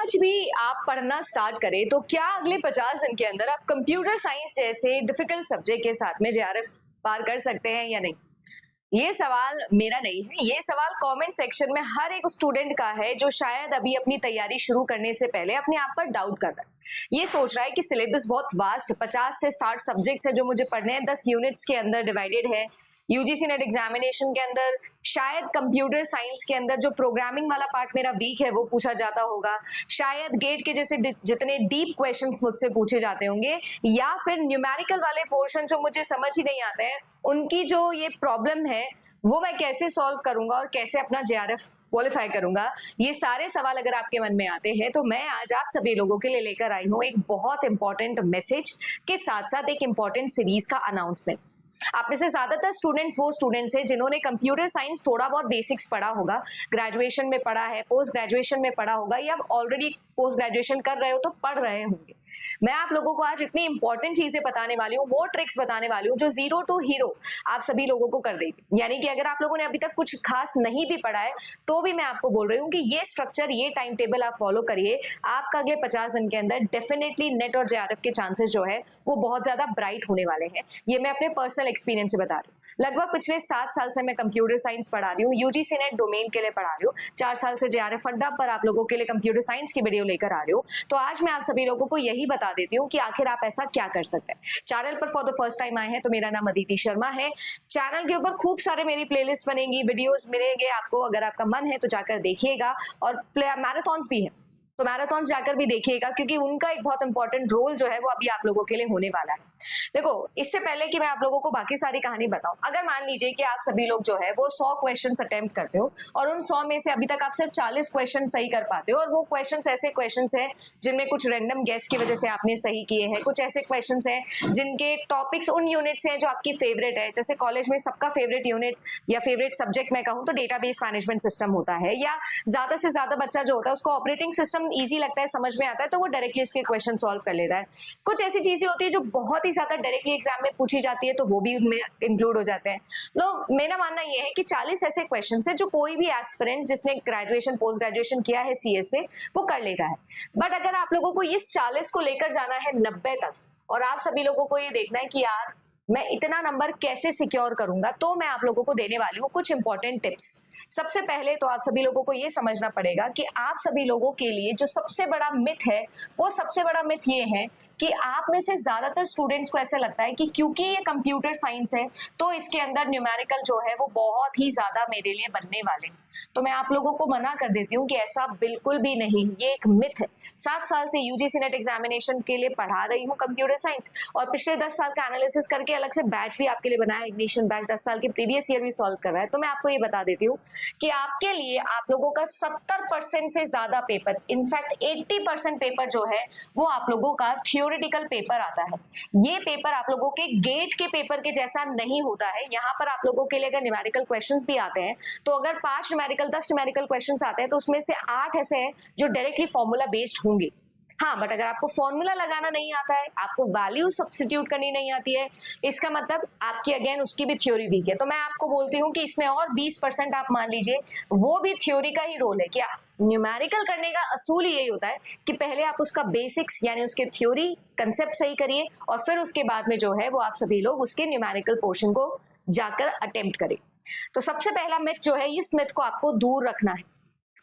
आज भी आप पढ़ना स्टार्ट करें तो क्या अगले 50 दिन के अंदर आप कंप्यूटर साइंस जैसे डिफिकल्ट सब्जेक्ट के साथ में जेआरएफ पार कर सकते हैं या नहीं? ये सवाल मेरा नहीं है, ये सवाल कमेंट सेक्शन में हर एक स्टूडेंट का है जो शायद अभी अपनी तैयारी शुरू करने से पहले अपने आप पर डाउट कर रहा है। ये सोच रहा है कि सिलेबस बहुत वास्ट है, 50 से 60 सब्जेक्ट्स है जो मुझे पढ़ने हैं, 10 यूनिट्स के अंदर डिवाइडेड है। यूजीसी नेट एग्जामिनेशन के अंदर शायद कंप्यूटर साइंस के अंदर जो प्रोग्रामिंग वाला पार्ट मेरा वीक है वो पूछा जाता होगा, शायद गेट के जैसे जितने डीप क्वेश्चंस मुझसे पूछे जाते होंगे, या फिर न्यूमेरिकल वाले पोर्शन जो मुझे समझ ही नहीं आते हैं, उनकी जो ये प्रॉब्लम है वो मैं कैसे सॉल्व करूंगा और कैसे अपना जेआरएफ क्वालिफाई करूंगा। ये सारे सवाल अगर आपके मन में आते हैं तो मैं आज आप सभी लोगों के लिए लेकर आई हूँ एक बहुत इंपॉर्टेंट मैसेज के साथ साथ एक इंपॉर्टेंट सीरीज का अनाउंसमेंट। आप में से ज्यादातर स्टूडेंट्स वो स्टूडेंट्स हैं जिन्होंने कंप्यूटर साइंस थोड़ा बहुत बेसिक्स पढ़ा होगा, ग्रेजुएशन में पढ़ा है, पोस्ट ग्रेजुएशन में पढ़ा होगा, या ऑलरेडी पोस्ट ग्रेजुएशन कर रहे हो तो पढ़ रहे होंगे। मैं आप लोगों को आज इतनी इंपॉर्टेंट चीजें बताने वाली हूँ, वो ट्रिक्स बताने वाली हूँ जो जीरो टू हीरो आप सभी लोगों को कर देगी। यानी कि अगर आप लोगों ने अभी तक कुछ खास नहीं भी पढ़ा है तो भी मैं आपको बोल रही हूँ कि ये स्ट्रक्चर, ये टाइम टेबल आप फॉलो करिए, आपका अगले 50 दिन के अंदर डेफिनेटली नेट और जेआरएफ के चांसेस जो है वो बहुत ज्यादा ब्राइट होने वाले हैं। ये मैं अपने पर्सनल एक्सपीरियंस से बता रही हूँ। लगभग पिछले 7 साल से मैं कंप्यूटर साइंस पढ़ा रही हूँ, यूजीसी नेट डोमेन के लिए पढ़ा रही हूँ, 4 साल से जेआरएफ अड्डा पर आप लोगों के लिए कंप्यूटर साइंस की वीडियो लेकर आ रही हूँ। तो आज मैं आप सभी लोगों को यही बता देती हूँ कि आखिर आप ऐसा क्या कर सकते हैं। चैनल पर फॉर द फर्स्ट टाइम आए हैं तो मेरा नाम अदिति शर्मा है। चैनल के ऊपर खूब सारे मेरी प्लेलिस्ट बनेंगी, वीडियोस मिलेंगे आपको, अगर आपका मन है तो जाकर देखिएगा। और मैराथन्स भी है तो मैराथन जाकर भी देखिएगा, क्योंकि उनका एक बहुत इंपॉर्टेंट रोल जो है वो अभी आप लोगों के लिए होने वाला है। देखो, इससे पहले कि मैं आप लोगों को बाकी सारी कहानी बताऊं, अगर मान लीजिए कि आप सभी लोग जो है वो 100 क्वेश्चंस अटेम्प्ट करते हो और उन 100 में से अभी तक आप सिर्फ 40 क्वेश्चन सही कर पाते हो, और वो क्वेश्चंस ऐसे क्वेश्चंस हैं जिनमें कुछ रैंडम गेस की वजह से आपने सही किए हैं, कुछ ऐसे क्वेश्चंस हैं जिनके टॉपिक्स उन यूनिट्स हैं जो आपकी फेवरेट है। जैसे कॉलेज में सबका फेवरेट यूनिट या फेवरेट सब्जेक्ट मैं कहूँ तो डेटाबेस मैनेजमेंट सिस्टम होता है, या ज्यादा से ज्यादा बच्चा जो होता है उसको ऑपरेटिंग सिस्टम ईजी लगता है, समझ में आता है, तो वो डायरेक्टली उसके क्वेश्चन सॉल्व कर लेता है। कुछ ऐसी चीजें होती है जो बहुत ही ज्यादा डायरेक्टली एग्जाम में पूछी जाती है तो वो भी उनमें इंक्लूड हो जाते हैं। तो मेरा मानना ये है कि 40 ऐसे क्वेश्चंस है जो कोई भी एस्पिरेंट जिसने ग्रेजुएशन पोस्ट ग्रेजुएशन किया है सीएस से वो कर लेता है। बट अगर आप लोगों को इस 40 को लेकर जाना है 90 तक, और आप सभी लोगों को ये देखना है कि यार मैं इतना नंबर कैसे सिक्योर करूंगा, तो मैं आप लोगों को देने वाली हूँ कुछ इंपॉर्टेंट टिप्स। सबसे पहले तो आप सभी लोगों को ये समझना पड़ेगा कि आप सभी लोगों के लिए जो सबसे बड़ा मिथ है, वो सबसे बड़ा मिथ ये है कि आप में से ज्यादातर स्टूडेंट्स को ऐसा लगता है कि क्योंकि ये कंप्यूटर साइंस है तो इसके अंदर न्यूमेरिकल जो है वो बहुत ही ज्यादा मेरे लिए बनने वाले हैं। तो मैं आप लोगों को मना कर देती हूँ कि ऐसा बिल्कुल भी नहीं, ये एक मिथ है। 7 साल से यूजीसी नेट एग्जामिनेशन के लिए पढ़ा रही हूँ कंप्यूटर साइंस, और पिछले 10 साल का एनालिसिस करके अलग से बैच भी आपके लिए बनाया, इग्निशन बैच 10 साल के प्रीवियस ईयर भी सॉल्व कर रहा है। तो मैं आपको ये बता देती हूँ कि आपके लिए आप लोगों का 70% से ज्यादा पेपर, इनफैक्ट 80% पेपर जो है वो आप लोगों का थियोरेटिकल पेपर आता है। ये पेपर आप लोगों के गेट के पेपर के जैसा नहीं होता है। यहाँ पर आप लोगों के लिए अगर न्यूमेरिकल क्वेश्चंस भी आते हैं तो अगर 5 न्यूमेरिकल 10 न्यूमेरिकल क्वेश्चंस आते हैं तो उसमें से 8 ऐसे हैं जो डायरेक्टली फॉर्मूला बेस्ड होंगे। हाँ, बट अगर आपको फॉर्मूला लगाना नहीं आता है, आपको वैल्यू सब्स्टिट्यूट करनी नहीं आती है, इसका मतलब आपकी अगेन उसकी भी थ्योरी वीक है। तो मैं आपको बोलती हूँ कि इसमें और 20% आप मान लीजिए वो भी थ्योरी का ही रोल है। क्या न्यूमेरिकल करने का असूल यही होता है कि पहले आप उसका बेसिक्स यानी उसके थ्योरी कंसेप्ट सही करिए, और फिर उसके बाद में जो है वो आप सभी लोग उसके न्यूमेरिकल पोर्शन को जाकर अटेम्प्ट करें। तो सबसे पहला मिथ जो है, इस मिथ को आपको दूर रखना है।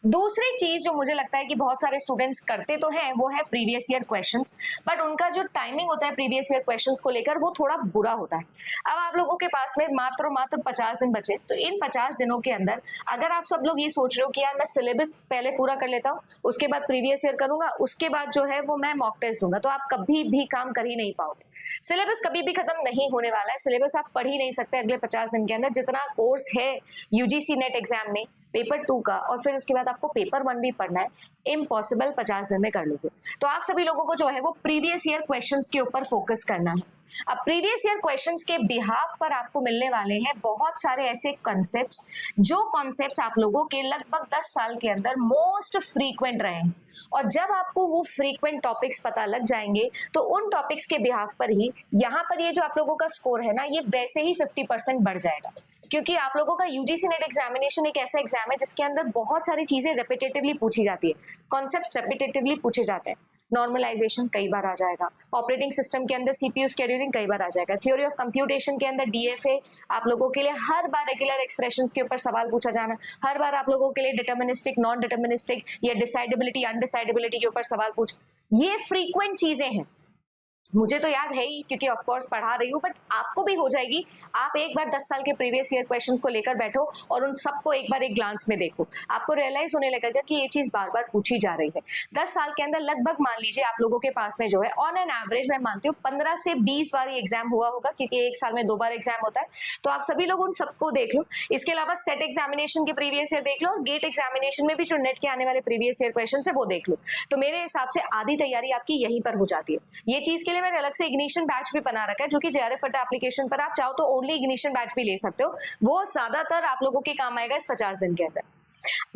दूसरी चीज जो मुझे लगता है कि बहुत सारे स्टूडेंट्स करते तो हैं वो है प्रीवियस ईयर क्वेश्चंस, बट उनका जो टाइमिंग होता है प्रीवियस ईयर क्वेश्चंस को लेकर वो थोड़ा बुरा होता है। अब आप लोगों के पास में मात्र 50 दिन बचे, तो इन 50 दिनों के अंदर अगर आप सब लोग ये सोच रहे हो कि यार मैं सिलेबस पहले पूरा कर लेता हूँ, उसके बाद प्रीवियस ईयर करूंगा, उसके बाद जो है वो मैं मॉक टेस्ट दूंगा, तो आप कभी भी काम कर ही नहीं पाओगे। सिलेबस कभी भी खत्म नहीं होने वाला है, सिलेबस आप पढ़ ही नहीं सकते अगले 50 दिन के अंदर। जितना कोर्स है यूजीसी नेट एग्जाम में पेपर 2 का, और फिर उसके बाद आपको पेपर 1 भी पढ़ना है, इम्पॉसिबल 50 दिन में कर लोगे। तो आप सभी लोगों को जो है वो प्रीवियस ईयर क्वेश्चंस के ऊपर फोकस करना है। अब प्रीवियस ईयर क्वेश्चंस के बिहाफ पर आपको मिलने वाले हैं बहुत सारे ऐसे कॉन्सेप्ट्स, जो कॉन्सेप्ट्स आप लोगों के लगभग 10 साल के अंदर मोस्ट फ्रीक्वेंट रहे हैं। और जब आपको वो फ्रीक्वेंट टॉपिक्स पता लग जाएंगे तो उन टॉपिक्स के बिहाफ पर ही यहाँ पर ये जो आप लोगों का स्कोर है ना, ये वैसे ही 50% बढ़ जाएगा। क्योंकि आप लोगों का यूजीसी नेट एग्जामिनेशन एक ऐसा एग्जाम है जिसके अंदर बहुत सारी चीजें रेपिटेटिवली पूछी जाती है, कॉन्सेप्ट्स रेपिटेटिवली पूछे जाते हैं। नॉर्मलाइजेशन कई बार आ जाएगा, ऑपरेटिंग सिस्टम के अंदर सीपीयू शेड्यूलिंग कई बार आ जाएगा, थ्योरी ऑफ कंप्यूटेशन के अंदर डीएफए आप लोगों के लिए हर बार रेगुलर एक्सप्रेशंस के ऊपर सवाल पूछा जाना, हर बार आप लोगों के लिए डिटर्मिनिस्टिक नॉन डिटर्मिनिस्टिक या डिसाइडेबिलिटी अनडिसाइडेबिलिटी के ऊपर सवाल पूछ, ये फ्रीक्वेंट चीजें हैं। मुझे तो याद है ही क्योंकि ऑफ कोर्स पढ़ा रही हूँ, बट आपको भी हो जाएगी। आप एक बार 10 साल के प्रीवियस ईयर क्वेश्चंस को लेकर बैठो और उन सबको एक बार एक ग्लांस में देखो, आपको रियलाइज होने लगेगा कि ये चीज बार बार पूछी जा रही है। 10 साल के अंदर लगभग मान लीजिए आप लोगों के पास में जो है ऑन एन एवरेज मैं मानती हूँ 15 से 20 बार ये एग्जाम हुआ होगा, क्योंकि एक साल में 2 बार एग्जाम होता है। तो आप सभी लोग उन सबको देख लो। इसके अलावा सेट एग्जामिनेशन के प्रीवियस ईयर देख लो और गेट एग्जामिनेशन में भी जो नेट के आने वाले प्रीवियस ईयर क्वेश्चन है वो देख लो। तो मेरे हिसाब से आधी तैयारी आपकी यहीं पर हो जाती है। ये चीज के लिए मैंने अलग से इग्निशन बैच भी बना रखा है, जो कि जेआरएफ अड्डा एप्लीकेशन पर आप चाहो तो ओनली इग्निशन बैच भी ले सकते हो, वो ज्यादातर आप लोगों के काम आएगा इस 50 दिन के अंदर।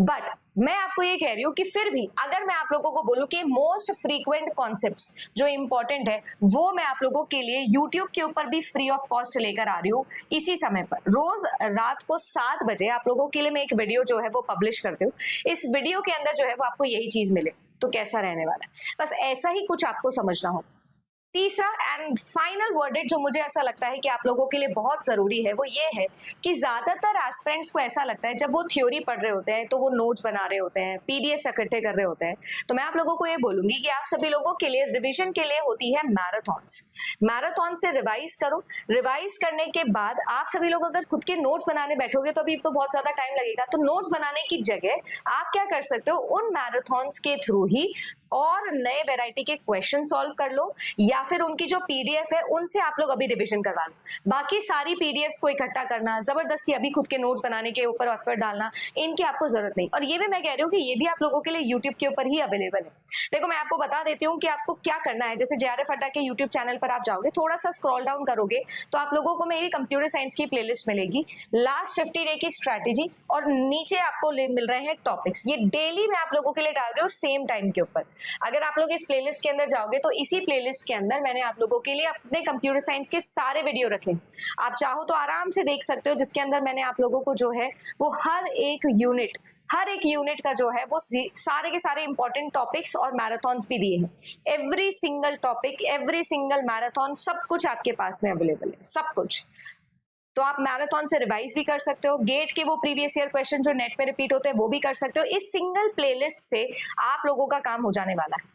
बट मैं आपको ये कह रही हूँ कि फिर भी अगर मैं आप लोगों को बोलूं कि मोस्ट फ्रीक्वेंट कॉन्सेप्ट्स जो इंपॉर्टेंट है वो मैं आप लोगों के लिए यूट्यूब के ऊपर भी फ्री ऑफ कॉस्ट लेकर आ रही हूँ इसी समय पर। रोज रात को 7 बजे आप लोगों के लिए मैं एक वीडियो जो है वो पब्लिश करती हूँ। इस वीडियो के अंदर जो है वो आपको यही चीज मिले तो कैसा रहने वाला है, बस ऐसा ही कुछ आपको समझना हो। तीसरा एंड फाइनल वर्डिक्ट जो मुझे ऐसा लगता है कि आप लोगों के लिए बहुत जरूरी है वो ये है कि ज्यादातर एस्पिरेंट्स को ऐसा लगता है जब वो थ्योरी पढ़ रहे होते हैं तो वो नोट्स बना रहे होते हैं, पीडीएफ इकट्ठे कर रहे होते हैं। तो मैं आप लोगों को ये बोलूंगी कि आप सभी लोगों के लिए रिविजन के लिए होती है मैराथॉन्स। मैराथन से रिवाइज करो, रिवाइज करने के बाद आप सभी लोग अगर खुद के नोट्स बनाने बैठोगे तो अभी तो बहुत ज्यादा टाइम लगेगा, तो नोट्स बनाने की जगह आप क्या कर सकते हो, उन मैराथॉन्स के थ्रू ही और नए वैरायटी के क्वेश्चन सॉल्व कर लो, या फिर उनकी जो पीडीएफ है उनसे आप लोग अभी रिवीजन करवा लो। बाकी सारी पीडीएफ्स को इकट्ठा करना, जबरदस्ती अभी खुद के नोट्स बनाने के ऊपर एफर्ट डालना, इनकी आपको जरूरत नहीं। और ये भी मैं कह रही हूँ कि ये भी आप लोगों के लिए यूट्यूब के ऊपर ही अवेलेबल है। देखो मैं आपको बता देती हूँ कि आपको क्या करना है। जैसे जेआरएफ अड्डा के यूट्यूब चैनल पर आप जाओगे, थोड़ा सा स्क्रॉल डाउन करोगे तो आप लोगों को मेरी कंप्यूटर साइंस की प्लेलिस्ट मिलेगी, लास्ट 50 डे की स्ट्रैटेजी, और नीचे आपको मिल रहे हैं टॉपिक्स। ये डेली मैं आप लोगों के लिए डाल रही हूँ सेम टाइम के ऊपर। अगर आप लोग इस प्लेलिस्ट के अंदर जाओगे तो इसी प्लेलिस्ट के अंदर मैंने आप लोगों के लिए अपने कंप्यूटर साइंस के सारे वीडियो रखे, आप चाहो तो आराम से देख सकते हो, जिसके अंदर मैंने आप लोगों को जो है वो हर एक यूनिट का जो है वो सारे के सारे इंपॉर्टेंट टॉपिक्स और मैराथॉन्स भी दिए हैं। Every single topic, every single marathon, सब कुछ आपके पास में अवेलेबल है, सब कुछ। तो आप मैराथन से रिवाइज भी कर सकते हो, गेट के वो प्रीवियस ईयर क्वेश्चन जो नेट पे रिपीट होते हैं वो भी कर सकते हो। इस सिंगल प्लेलिस्ट से आप लोगों का काम हो जाने वाला है।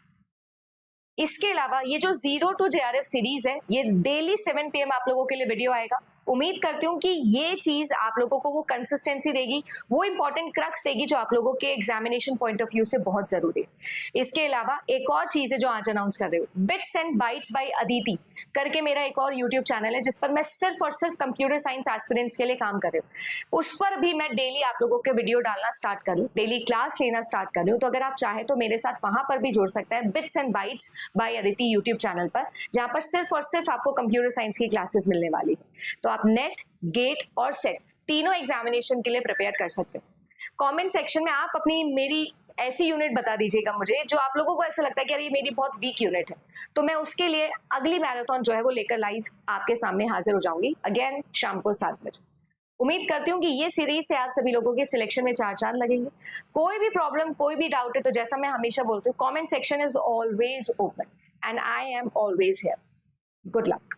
इसके अलावा ये जो 0 to JRF सीरीज है, ये डेली 7 PM आप लोगों के लिए वीडियो आएगा। उम्मीद करती हूँ कि ये चीज आप लोगों को वो कंसिस्टेंसी देगी, वो इंपॉर्टेंट क्रक्स देगी जो आप लोगों के एग्जामिनेशन पॉइंट ऑफ व्यू से बहुत जरूरी है। इसके अलावा एक और चीज है जो आज अनाउंस कर रही हूँ, bits and bytes by Aditi करके मेरा एक और यूट्यूब चैनल है जिस पर मैं सिर्फ और सिर्फ कंप्यूटर साइंस एस्पिरेंट्स के लिए काम कर रही हूँ। उस पर भी मैं डेली आप लोगों के वीडियो डालना स्टार्ट कर रही हूँ, डेली क्लास लेना स्टार्ट कर रही हूँ। तो अगर आप चाहे तो मेरे साथ वहां पर भी जुड़ सकते हैं, bits and bytes by Aditi YouTube channel पर, जहां पर सिर्फ और सिर्फ आपको कंप्यूटर साइंस की क्लासेस मिलने वाली है। तो आप नेट, गेट और सेट तीनों एग्जामिनेशन के लिए प्रिपेयर कर सकते हैं। कमेंट सेक्शन में आप अपनी मेरी ऐसी यूनिट बता दीजिएगा मुझे जो आप लोगों को ऐसा लगता है कि यार ये मेरी बहुत वीक यूनिट है, तो मैं उसके लिए अगली मैराथन जो है वो लेकर लाइव आपके सामने हाजिर हो जाऊंगी, अगेन शाम को 7 बजे। उम्मीद करती हूँ कि ये सीरीज से आप सभी लोगों के सिलेक्शन में 4 चांद लगेंगे। कोई भी प्रॉब्लम, कोई भी डाउट है तो जैसा मैं हमेशा बोलती हूँ, comment section is always open and I am always here. Good luck.